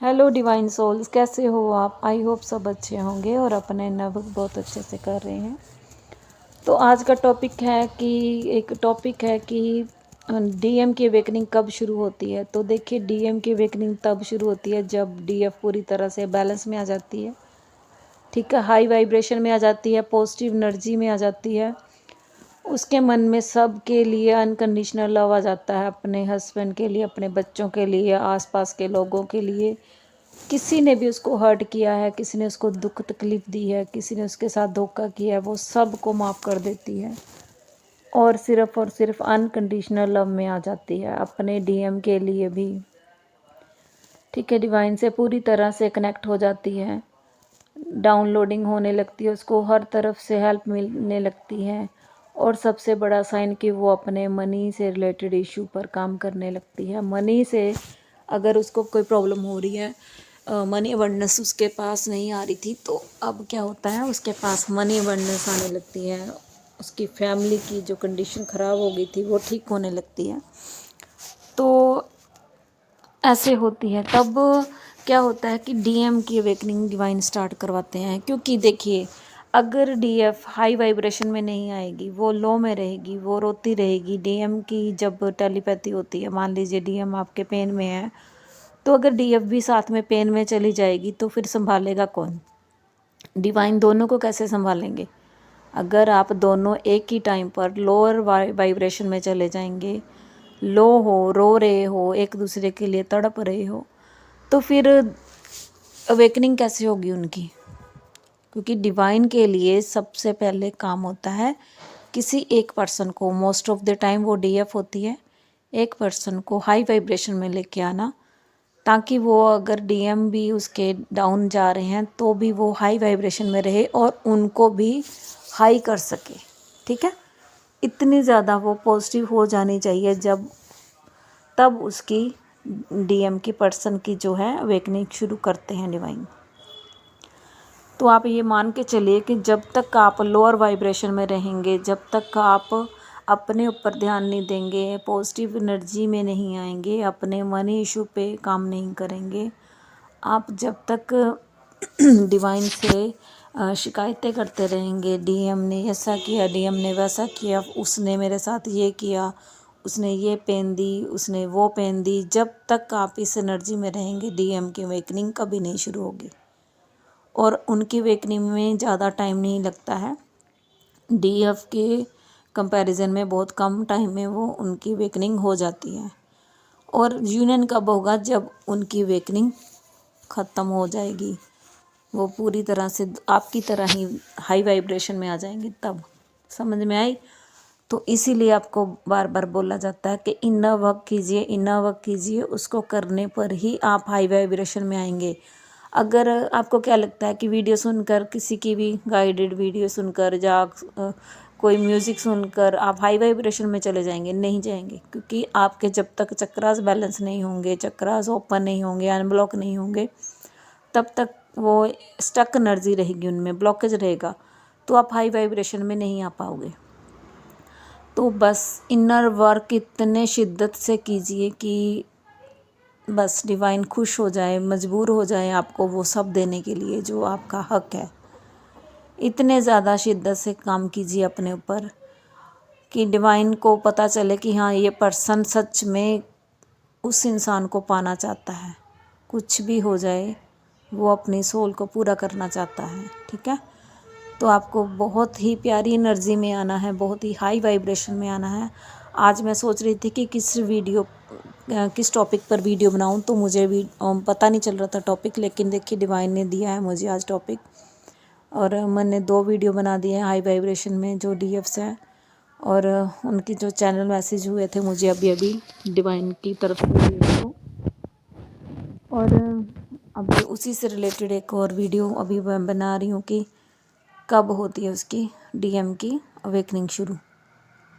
Hello divine souls, कैसे हो आप? आई होप सब अच्छे होंगे और अपने नव बहुत अच्छे से कर रहे हैं। तो आज का टॉपिक है कि डीएम की अवेकनिंग कब शुरू होती है। तो देखिए, डीएम की अवेकनिंग तब शुरू होती है जब डीएफ पूरी तरह से बैलेंस में आ जाती है, ठीक है, हाई वाइब्रेशन में आ जाती है, पॉजिटिव एनर्जी में आ जाती है। उसके मन में सब के लिए अनकंडीशनल लव आ जाता है, अपने हस्बैंड के लिए, अपने बच्चों के लिए, आसपास के लोगों के लिए। किसी ने भी उसको हर्ट किया है, किसी ने उसको दुख तकलीफ़ दी है, किसी ने उसके साथ धोखा किया है, वो सब को माफ़ कर देती है और सिर्फ अनकंडीशनल लव में आ जाती है अपने डीएम के लिए भी, ठीक है। डिवाइन से पूरी तरह से कनेक्ट हो जाती है, डाउनलोडिंग होने लगती है, उसको हर तरफ से हेल्प मिलने लगती है। और सबसे बड़ा साइन कि वो अपने मनी से रिलेटेड इशू पर काम करने लगती है। मनी से अगर उसको कोई प्रॉब्लम हो रही है, मनी अबंडेंस उसके पास नहीं आ रही थी, तो अब क्या होता है, उसके पास मनी अबंडेंस आने लगती है। उसकी फैमिली की जो कंडीशन ख़राब हो गई थी वो ठीक होने लगती है। तो ऐसे होती है। तब क्या होता है कि डीएम की अवेकनिंग डिवाइन स्टार्ट करवाते हैं, क्योंकि देखिए, अगर डीएफ हाई वाइब्रेशन में नहीं आएगी, वो लो में रहेगी, वो रोती रहेगी। डीएम की जब टेलीपैथी होती है, मान लीजिए डीएम आपके पेन में है, तो अगर डीएफ भी साथ में पेन में चली जाएगी तो फिर संभालेगा कौन? डिवाइन दोनों को कैसे संभालेंगे? अगर आप दोनों एक ही टाइम पर लोअर वाइब्रेशन में चले जाएंगे, लो हो, रो रहे हो, एक दूसरे के लिए तड़प रहे हो, तो फिर अवेकनिंग कैसे होगी उनकी? क्योंकि डिवाइन के लिए सबसे पहले काम होता है किसी एक पर्सन को, मोस्ट ऑफ द टाइम वो डीएफ होती है, एक पर्सन को हाई वाइब्रेशन में लेके आना, ताकि वो अगर डीएम भी उसके डाउन जा रहे हैं तो भी वो हाई वाइब्रेशन में रहे और उनको भी हाई कर सके, ठीक है। इतनी ज़्यादा वो पॉजिटिव हो जानी चाहिए तब उसकी डीएम की पर्सन की जो है अवेकनिंग शुरू करते हैं डिवाइन। तो आप ये मान के चलिए कि जब तक आप लोअर वाइब्रेशन में रहेंगे, जब तक आप अपने ऊपर ध्यान नहीं देंगे, पॉजिटिव एनर्जी में नहीं आएंगे, अपने मनी इशू पे काम नहीं करेंगे, आप जब तक डिवाइन से शिकायतें करते रहेंगे, डीएम ने ऐसा किया, डीएम ने वैसा किया, उसने मेरे साथ ये किया, उसने ये पेन दी, उसने वो पेन दी, जब तक आप इस एनर्जी में रहेंगे, डीएम की अवेकनिंग कभी नहीं शुरू होगी। और उनकी अवेकनिंग में ज़्यादा टाइम नहीं लगता है, डीएफ के कंपैरिजन में बहुत कम टाइम में वो उनकी अवेकनिंग हो जाती है। और यूनियन कब होगा? जब उनकी अवेकनिंग ख़त्म हो जाएगी, वो पूरी तरह से आपकी तरह ही हाई वाइब्रेशन में आ जाएंगे, तब समझ में आई? तो इसीलिए आपको बार बार बोला जाता है कि इनर वर्क कीजिए, इनर वर्क कीजिए, उसको करने पर ही आप हाई वाइब्रेशन में आएंगे। अगर आपको क्या लगता है कि वीडियो सुनकर, किसी की भी गाइडेड वीडियो सुनकर या कोई म्यूज़िक सुनकर आप हाई वाइब्रेशन में चले जाएंगे? नहीं जाएंगे, क्योंकि आपके जब तक चक्रास बैलेंस नहीं होंगे, चक्रास ओपन नहीं होंगे, अनब्लॉक नहीं होंगे, तब तक वो स्टक एनर्जी रहेगी, उनमें ब्लॉकेज रहेगा, तो आप हाई वाइब्रेशन में नहीं आ पाओगे। तो बस इनर वर्क इतने शिद्दत से कीजिए कि बस डिवाइन खुश हो जाए, मजबूर हो जाए आपको वो सब देने के लिए जो आपका हक है। इतने ज़्यादा शिद्दत से काम कीजिए अपने ऊपर कि डिवाइन को पता चले कि हाँ, ये पर्सन सच में उस इंसान को पाना चाहता है। कुछ भी हो जाए, वो अपनी सोल को पूरा करना चाहता है, ठीक है। तो आपको बहुत ही प्यारी एनर्जी में आना है, बहुत ही हाई वाइब्रेशन में आना है। आज मैं सोच रही थी कि किस टॉपिक पर वीडियो बनाऊं, तो मुझे भी पता नहीं चल रहा था टॉपिक, लेकिन देखिए डिवाइन ने दिया है मुझे आज टॉपिक, और मैंने 2 वीडियो बना दिए हैं हाई वाइब्रेशन में जो डीएफ्स है, और उनकी जो चैनल मैसेज हुए थे मुझे अभी अभी डिवाइन की तरफ से, और अभी उसी से रिलेटेड एक और वीडियो अभी मैं बना रही हूँ कि कब होती है उसकी डीएम की अवेकनिंग शुरू।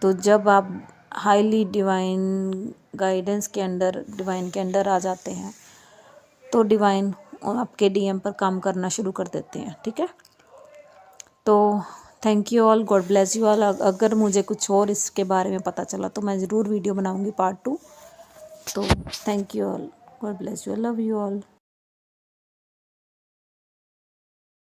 तो जब आप हाईली डिवाइन गाइडेंस के अंडर, डिवाइन के अंडर आ जाते हैं, तो डिवाइन आपके डीएम पर काम करना शुरू कर देते हैं, ठीक है। तो thank you all, God bless you all. अगर मुझे कुछ और इसके बारे में पता चला तो मैं ज़रूर वीडियो बनाऊंगी पार्ट 2। तो thank you all, God bless you, love you all.